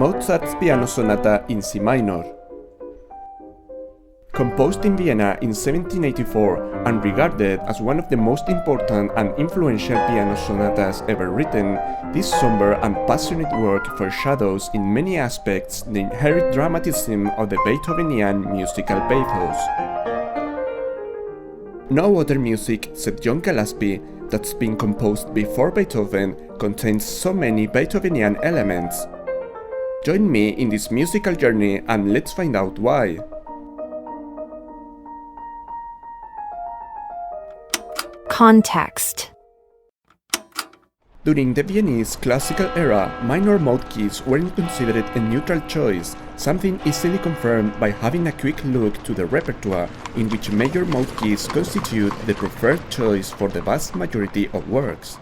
Mozart's Piano Sonata in C minor. Composed in Vienna in 1784 and regarded as one of the most important and influential piano sonatas ever written, this somber and passionate work foreshadows in many aspects the inherent dramatism of the Beethovenian musical pathos. No other music, said John Gillespie, that's been composed before Beethoven contains so many Beethovenian elements. Join me in this musical journey and let's find out why. Context. During the Viennese classical era, minor mode keys weren't considered a neutral choice, something easily confirmed by having a quick look to the repertoire in which major mode keys constitute the preferred choice for the vast majority of works.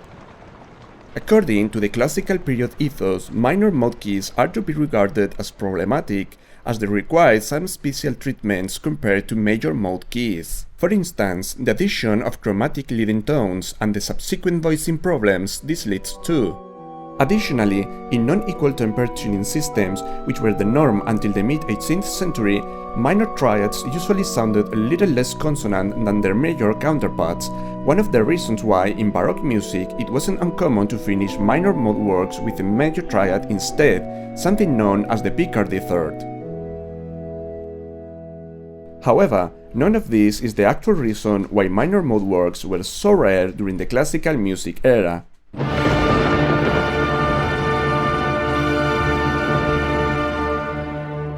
According to the classical period ethos, minor mode keys are to be regarded as problematic as they require some special treatments compared to major mode keys. For instance, the addition of chromatic leading tones and the subsequent voicing problems this leads to. Additionally, in non-equal tempered tuning systems, which were the norm until the mid-18th century, minor triads usually sounded a little less consonant than their major counterparts, one of the reasons why in Baroque music it wasn't uncommon to finish minor mode works with a major triad instead, something known as the Picardy third. However, none of this is the actual reason why minor mode works were so rare during the classical music era.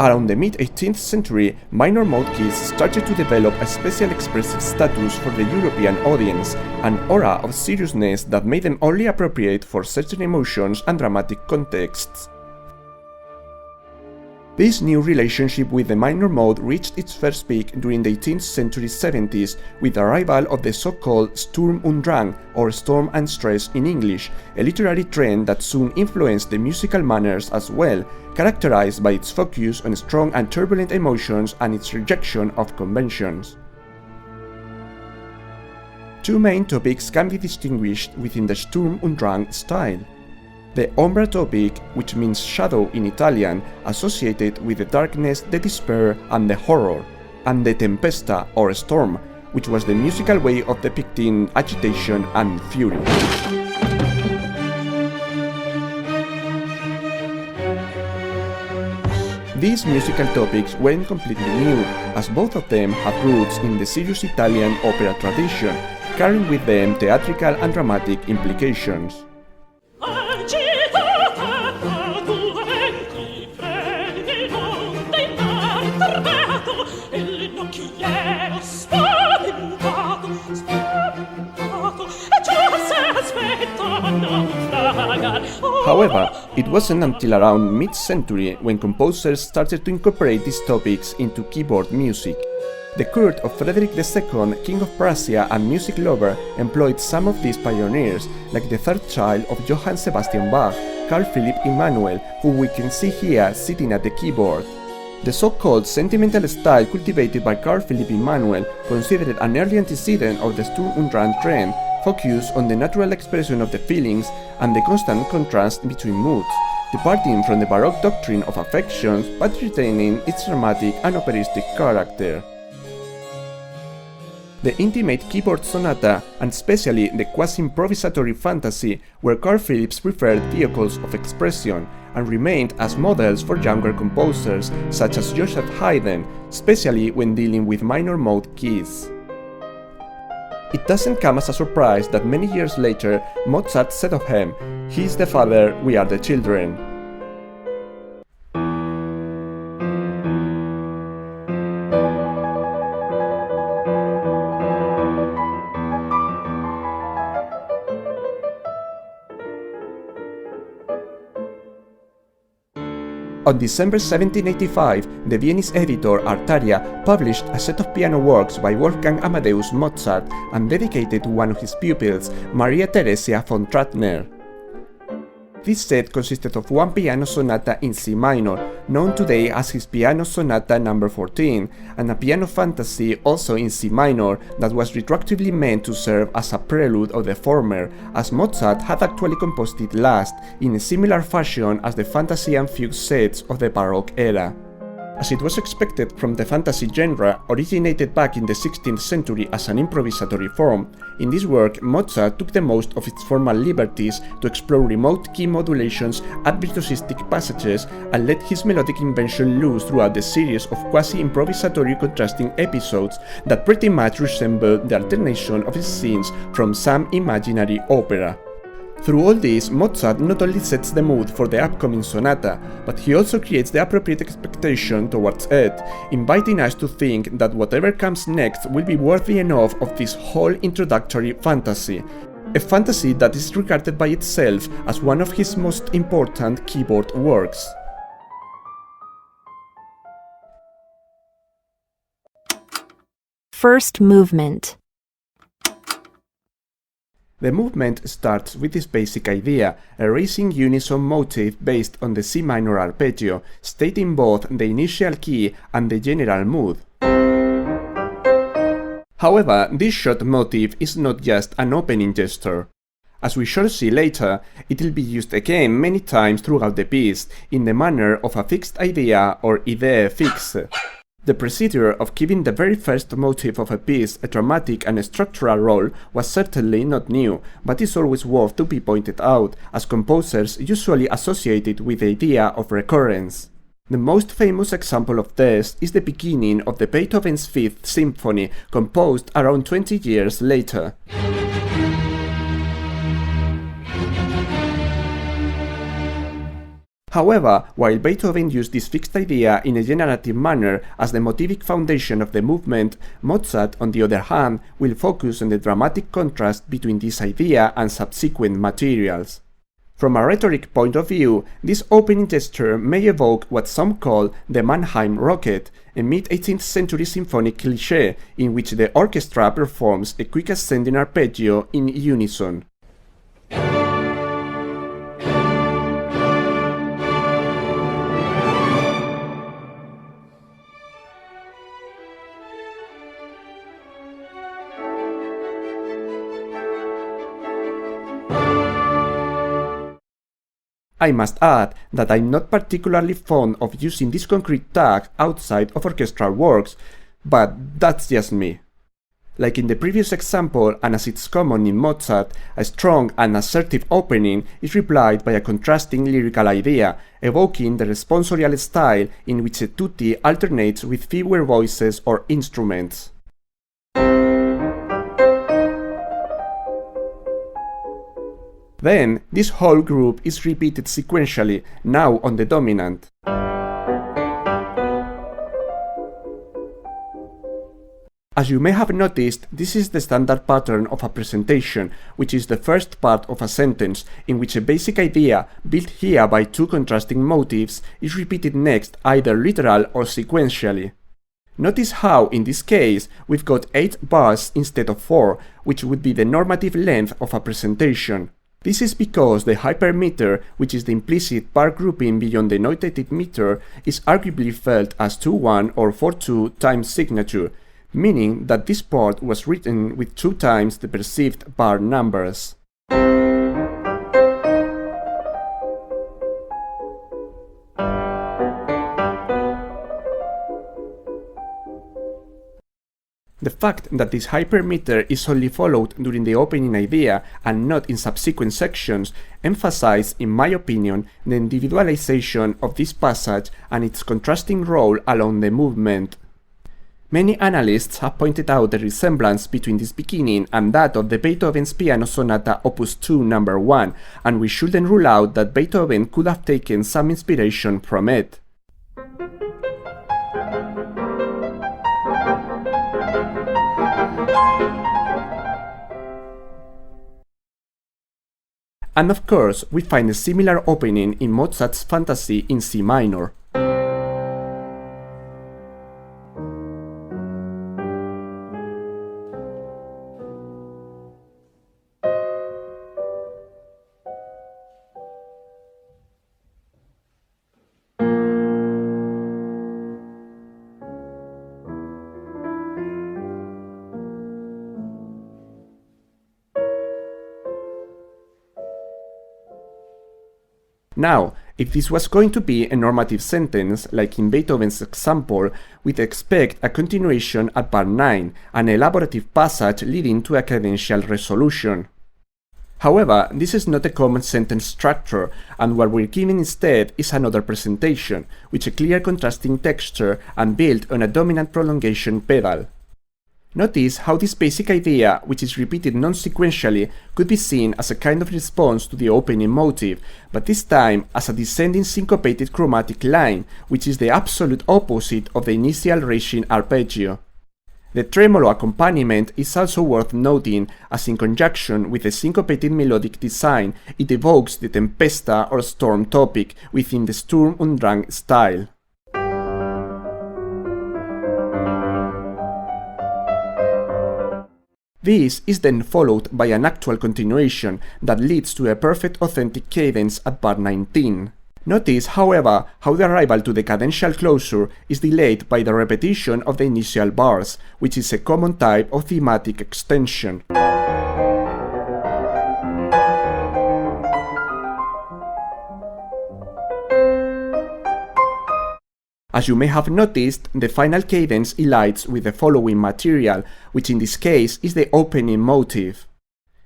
Around the mid-18th century, minor mode keys started to develop a special expressive status for the European audience, an aura of seriousness that made them only appropriate for certain emotions and dramatic contexts. This new relationship with the minor mode reached its first peak during the 18th century 70s with the arrival of the so-called Sturm und Drang, or Storm and Stress in English, a literary trend that soon influenced the musical manners as well, characterized by its focus on strong and turbulent emotions and its rejection of conventions. Two main topics can be distinguished within the Sturm und Drang style. The ombra topic, which means shadow in Italian, associated with the darkness, the despair, and the horror, and the tempesta, or storm, which was the musical way of depicting agitation and fury. These musical topics weren't completely new, as both of them have roots in the serious Italian opera tradition, carrying with them theatrical and dramatic implications. However, it wasn't until around mid-century when composers started to incorporate these topics into keyboard music. The court of Frederick II, King of Prussia and music lover, employed some of these pioneers, like the third child of Johann Sebastian Bach, Carl Philipp Emanuel, who we can see here sitting at the keyboard. The so-called sentimental style cultivated by Carl Philipp Emanuel, considered an early antecedent of the Sturm und Drang trend, focused on the natural expression of the feelings and the constant contrast between moods, departing from the Baroque doctrine of affections but retaining its dramatic and operistic character. The intimate keyboard sonata, and especially the quasi-improvisatory fantasy, were Carl Philipp's preferred vehicles of expression, and remained as models for younger composers such as Joseph Haydn, especially when dealing with minor mode keys. It doesn't come as a surprise that many years later Mozart said of him, "He is the father, we are the children." On December 1785, the Viennese editor Artaria published a set of piano works by Wolfgang Amadeus Mozart and dedicated to one of his pupils, Maria Theresia von Trattner. This set consisted of one piano sonata in C minor, known today as his Piano Sonata No. 14, and a piano fantasy also in C minor that was retroactively meant to serve as a prelude of the former, as Mozart had actually composed it last, in a similar fashion as the fantasy and fugue sets of the Baroque era. As it was expected from the fantasy genre, originated back in the 16th century as an improvisatory form, in this work Mozart took the most of its formal liberties to explore remote key modulations at virtuosistic passages and let his melodic invention loose throughout the series of quasi-improvisatory contrasting episodes that pretty much resembled the alternation of his scenes from some imaginary opera. Through all this, Mozart not only sets the mood for the upcoming sonata, but he also creates the appropriate expectation towards it, inviting us to think that whatever comes next will be worthy enough of this whole introductory fantasy. A fantasy that is regarded by itself as one of his most important keyboard works. First movement. The movement starts with this basic idea, a racing unison motif based on the C minor arpeggio, stating both the initial key and the general mood. However, this short motif is not just an opening gesture. As we shall see later, it will be used again many times throughout the piece, in the manner of a fixed idea or idee fixe. The procedure of giving the very first motif of a piece a dramatic and structural role was certainly not new, but is always worth to be pointed out, as composers usually associate it with the idea of recurrence. The most famous example of this is the beginning of the Beethoven's Fifth Symphony, composed around 20 years later. However, while Beethoven used this fixed idea in a generative manner as the motivic foundation of the movement, Mozart, on the other hand, will focus on the dramatic contrast between this idea and subsequent materials. From a rhetoric point of view, this opening gesture may evoke what some call the Mannheim Rocket, a mid-18th century symphonic cliché in which the orchestra performs a quick ascending arpeggio in unison. I must add that I'm not particularly fond of using this concrete tag outside of orchestral works, but that's just me. Like in the previous example, and as it's common in Mozart, a strong and assertive opening is replied by a contrasting lyrical idea, evoking the responsorial style in which a tutti alternates with fewer voices or instruments. Then, this whole group is repeated sequentially, now on the dominant. As you may have noticed, this is the standard pattern of a presentation, which is the first part of a sentence, in which a basic idea, built here by two contrasting motifs, is repeated next either literal or sequentially. Notice how, in this case, we've got 8 bars instead of 4, which would be the normative length of a presentation. This is because the hypermeter, which is the implicit bar grouping beyond the notated meter, is arguably felt as 2-1 or 4-2 times signature, meaning that this part was written with 2 times the perceived bar numbers. The fact that this hypermeter is only followed during the opening idea and not in subsequent sections emphasizes, in my opinion, the individualization of this passage and its contrasting role along the movement. Many analysts have pointed out the resemblance between this beginning and that of the Beethoven's Piano Sonata Opus 2 No. 1, and we shouldn't rule out that Beethoven could have taken some inspiration from it. And of course, we find a similar opening in Mozart's Fantasy in C minor. Now, if this was going to be a normative sentence, like in Beethoven's example, we'd expect a continuation at bar 9, an elaborative passage leading to a cadential resolution. However, this is not a common sentence structure, and what we're given instead is another presentation, with a clear contrasting texture and built on a dominant prolongation pedal. Notice how this basic idea, which is repeated non-sequentially, could be seen as a kind of response to the opening motive, but this time as a descending syncopated chromatic line, which is the absolute opposite of the initial racing arpeggio. The tremolo accompaniment is also worth noting, as in conjunction with the syncopated melodic design, it evokes the tempesta or storm topic within the Sturm und Drang style. This is then followed by an actual continuation that leads to a perfect authentic cadence at bar 19. Notice, however, how the arrival to the cadential closure is delayed by the repetition of the initial bars, which is a common type of thematic extension. As you may have noticed, the final cadence elides with the following material, which in this case is the opening motive.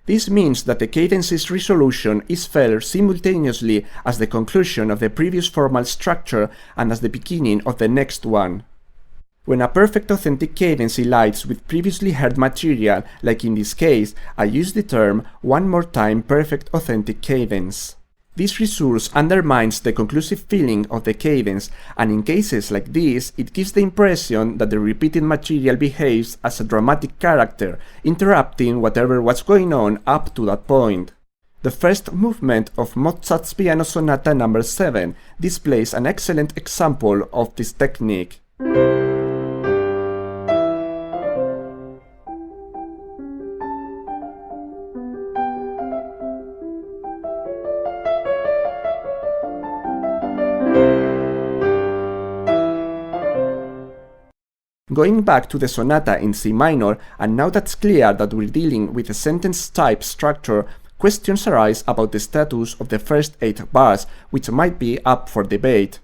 This means that the cadence's resolution is felt simultaneously as the conclusion of the previous formal structure and as the beginning of the next one. When a perfect authentic cadence elides with previously heard material, like in this case, I use the term one more time perfect authentic cadence. This resource undermines the conclusive feeling of the cadence, and in cases like this, it gives the impression that the repeated material behaves as a dramatic character, interrupting whatever was going on up to that point. The first movement of Mozart's Piano Sonata No. 7 displays an excellent example of this technique. Going back to the sonata in C minor, and now that's clear that we're dealing with a sentence-type structure, questions arise about the status of the first 8 bars, which might be up for debate.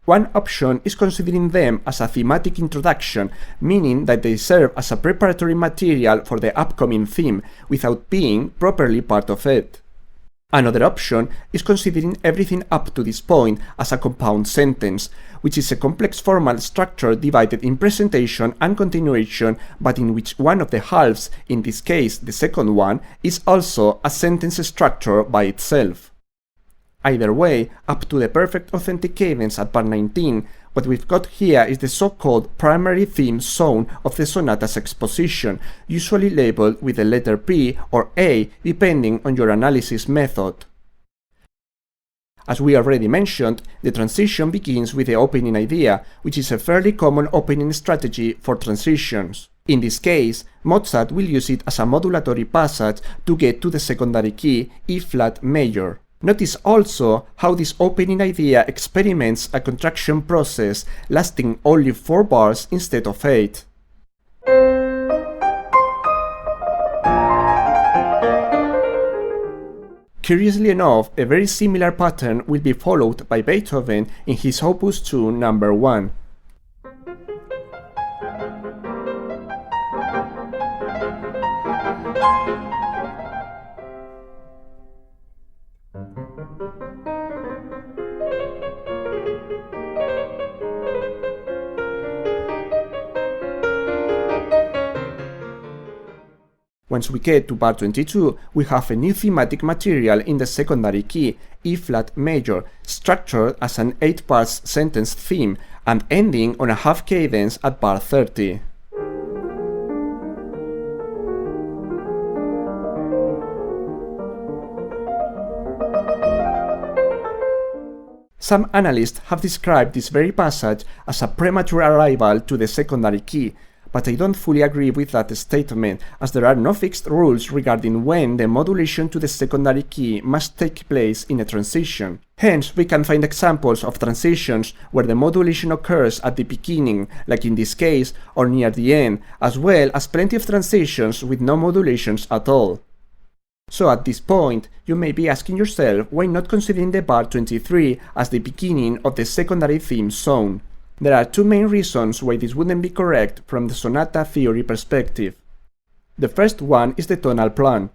One option is considering them as a thematic introduction, meaning that they serve as a preparatory material for the upcoming theme, without being properly part of it. Another option is considering everything up to this point as a compound sentence, which is a complex formal structure divided in presentation and continuation, but in which one of the halves, in this case the second one, is also a sentence structure by itself. Either way, up to the perfect authentic cadence at bar 19, what we've got here is the so-called primary theme zone of the sonata's exposition, usually labeled with the letter P or A depending on your analysis method. As we already mentioned, the transition begins with the opening idea, which is a fairly common opening strategy for transitions. In this case, Mozart will use it as a modulatory passage to get to the secondary key, E-flat major. Notice also how this opening idea experiments a contraction process lasting only 4 bars instead of 8. Curiously enough, a very similar pattern will be followed by Beethoven in his Opus 2 No. 1. Once we get to bar 22, we have a new thematic material in the secondary key, E-flat major, structured as an 8-part sentence theme and ending on a half cadence at bar 30. Some analysts have described this very passage as a premature arrival to the secondary key, but I don't fully agree with that statement, as there are no fixed rules regarding when the modulation to the secondary key must take place in a transition. Hence, we can find examples of transitions where the modulation occurs at the beginning, like in this case, or near the end, as well as plenty of transitions with no modulations at all. So at this point, you may be asking yourself why not considering the bar 23 as the beginning of the secondary theme zone. There are two main reasons why this wouldn't be correct from the sonata theory perspective. The first one is the tonal plan.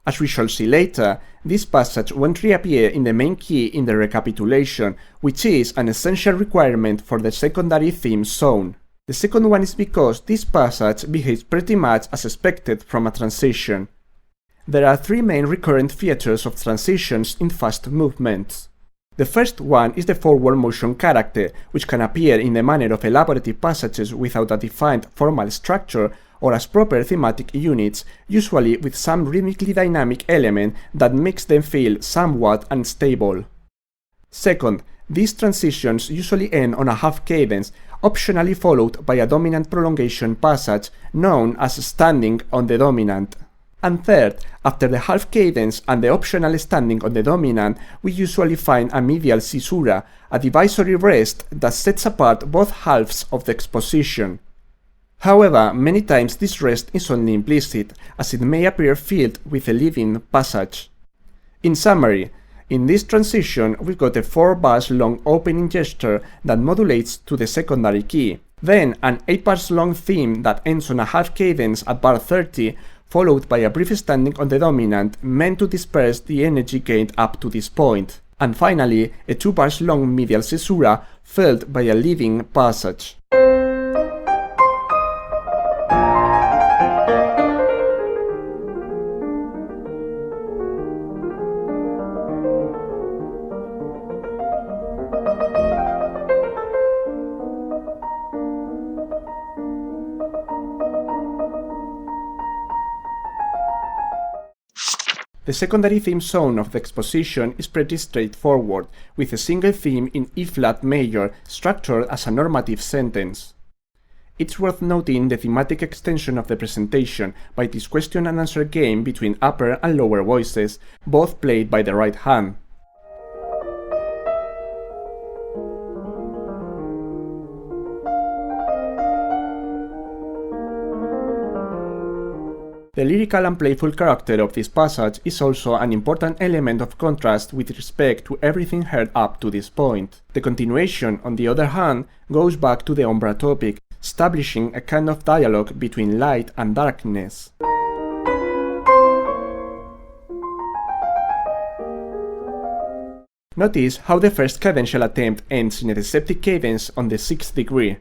As we shall see later, this passage won't reappear in the main key in the recapitulation, which is an essential requirement for the secondary theme zone. The second one is because this passage behaves pretty much as expected from a transition. There are three main recurrent features of transitions in fast movements. The first one is the forward motion character, which can appear in the manner of elaborative passages without a defined formal structure or as proper thematic units, usually with some rhythmically dynamic element that makes them feel somewhat unstable. Second, these transitions usually end on a half cadence, optionally followed by a dominant prolongation passage known as standing on the dominant. And third, after the half cadence and the optional standing on the dominant, we usually find a medial caesura, a divisory rest that sets apart both halves of the exposition. However, many times this rest is only implicit, as it may appear filled with a leading passage. In summary, in this transition we've got a 4 bars long opening gesture that modulates to the secondary key, then an 8 bars long theme that ends on a half cadence at bar 30, followed by a brief standing on the dominant meant to disperse the energy gained up to this point, and finally a 2 bars long medial caesura filled by a leading passage. The secondary theme zone of the exposition is pretty straightforward, with a single theme in E-flat major structured as a normative sentence. It's worth noting the thematic extension of the presentation by this question and answer game between upper and lower voices, both played by the right hand. The lyrical and playful character of this passage is also an important element of contrast with respect to everything heard up to this point. The continuation, on the other hand, goes back to the umbra topic, establishing a kind of dialogue between light and darkness. Notice how the first cadential attempt ends in a deceptive cadence on the 6th degree.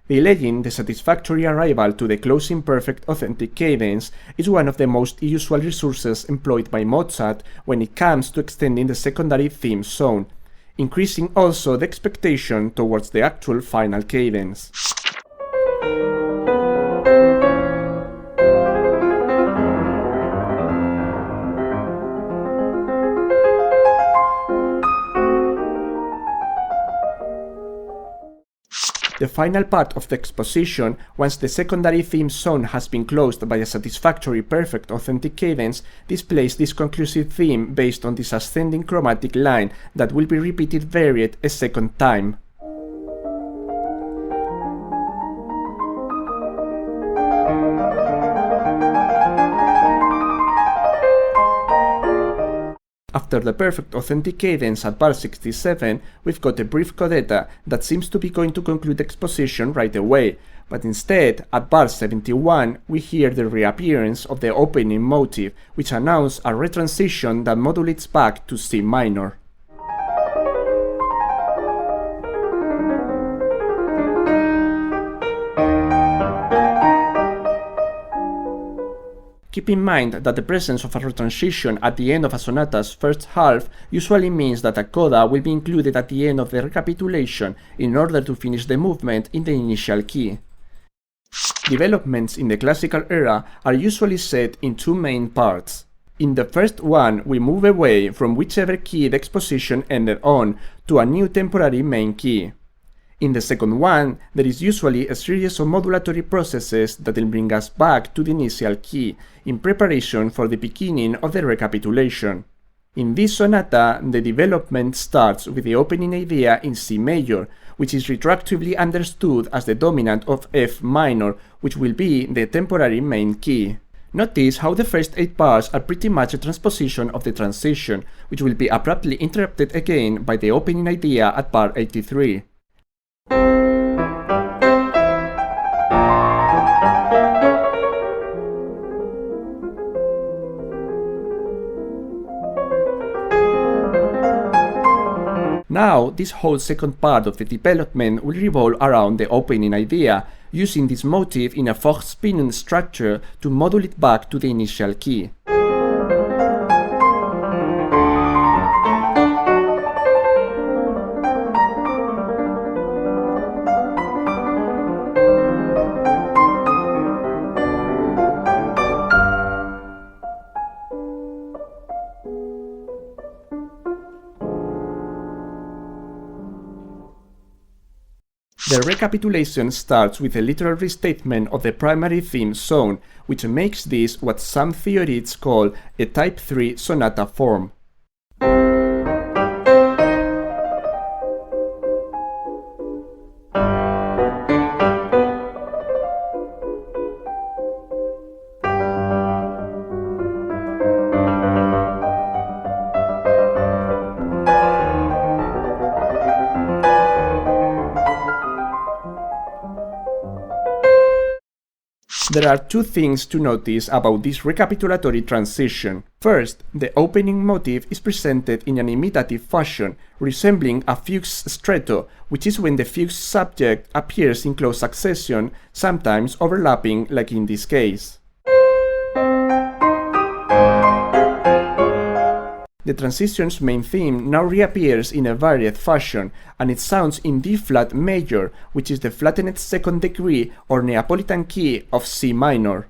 Delaying the satisfactory arrival to the closing perfect authentic cadence is one of the most usual resources employed by Mozart when it comes to extending the secondary theme zone, increasing also the expectation towards the actual final cadence. The final part of the exposition, once the secondary theme zone has been closed by a satisfactory perfect authentic cadence, displays this conclusive theme based on this ascending chromatic line that will be repeated varied a second time. After the perfect authentic cadence at bar 67, we've got a brief codetta that seems to be going to conclude exposition right away, but instead, at bar 71, we hear the reappearance of the opening motive, which announces a retransition that modulates back to C minor. Keep in mind that the presence of a retransition at the end of a sonata's first half usually means that a coda will be included at the end of the recapitulation in order to finish the movement in the initial key. Developments in the classical era are usually set in two main parts. In the first one, we move away from whichever key the exposition ended on to a new temporary main key. In the second one, there is usually a series of modulatory processes that will bring us back to the initial key, in preparation for the beginning of the recapitulation. In this sonata, the development starts with the opening idea in C major, which is retroactively understood as the dominant of F minor, which will be the temporary main key. Notice how the first 8 bars are pretty much a transposition of the transition, which will be abruptly interrupted again by the opening idea at bar 83. Now, this whole second part of the development will revolve around the opening idea, using this motif in a force-spinning structure to modulate back to the initial key. The recapitulation starts with a literal restatement of the primary theme zone, which makes this what some theorists call a type 3 sonata form. There are two things to notice about this recapitulatory transition. First, the opening motif is presented in an imitative fashion, resembling a fugue stretto, which is when the fugue subject appears in close succession, sometimes overlapping like in this case. The transition's main theme now reappears in a varied fashion, and it sounds in D-flat major, which is the flattened second degree or Neapolitan key of C minor.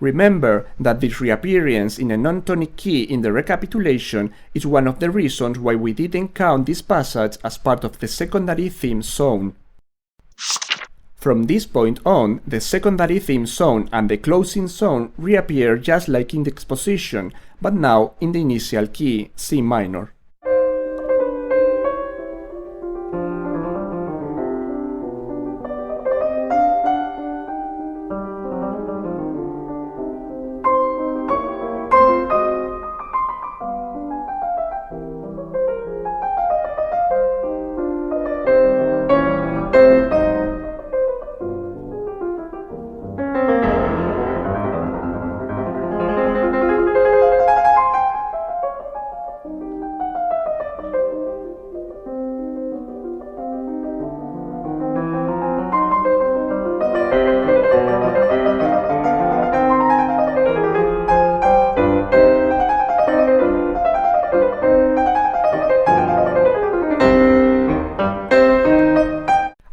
Remember that this reappearance in a non-tonic key in the recapitulation is one of the reasons why we didn't count this passage as part of the secondary theme zone. From this point on, the secondary theme zone and the closing zone reappear just like in the exposition, but now in the initial key, C minor.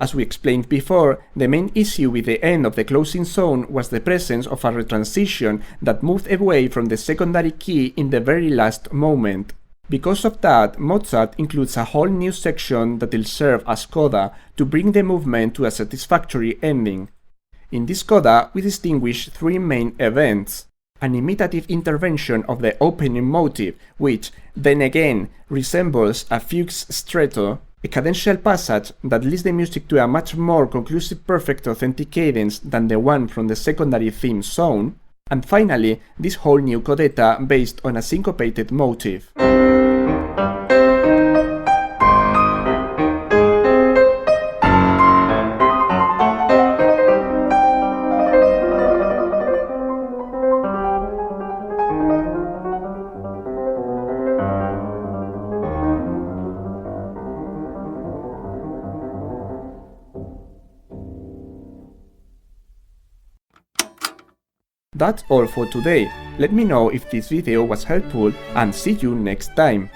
As we explained before, the main issue with the end of the closing zone was the presence of a retransition that moved away from the secondary key in the very last moment. Because of that, Mozart includes a whole new section that will serve as Coda to bring the movement to a satisfactory ending. In this Coda, we distinguish three main events: an imitative intervention of the opening motive, which, then again, resembles a fugue stretto, a cadential passage that leads the music to a much more conclusive perfect authentic cadence than the one from the secondary theme zone, and finally, this whole new codetta based on a syncopated motive. That's all for today. Let me know if this video was helpful and see you next time.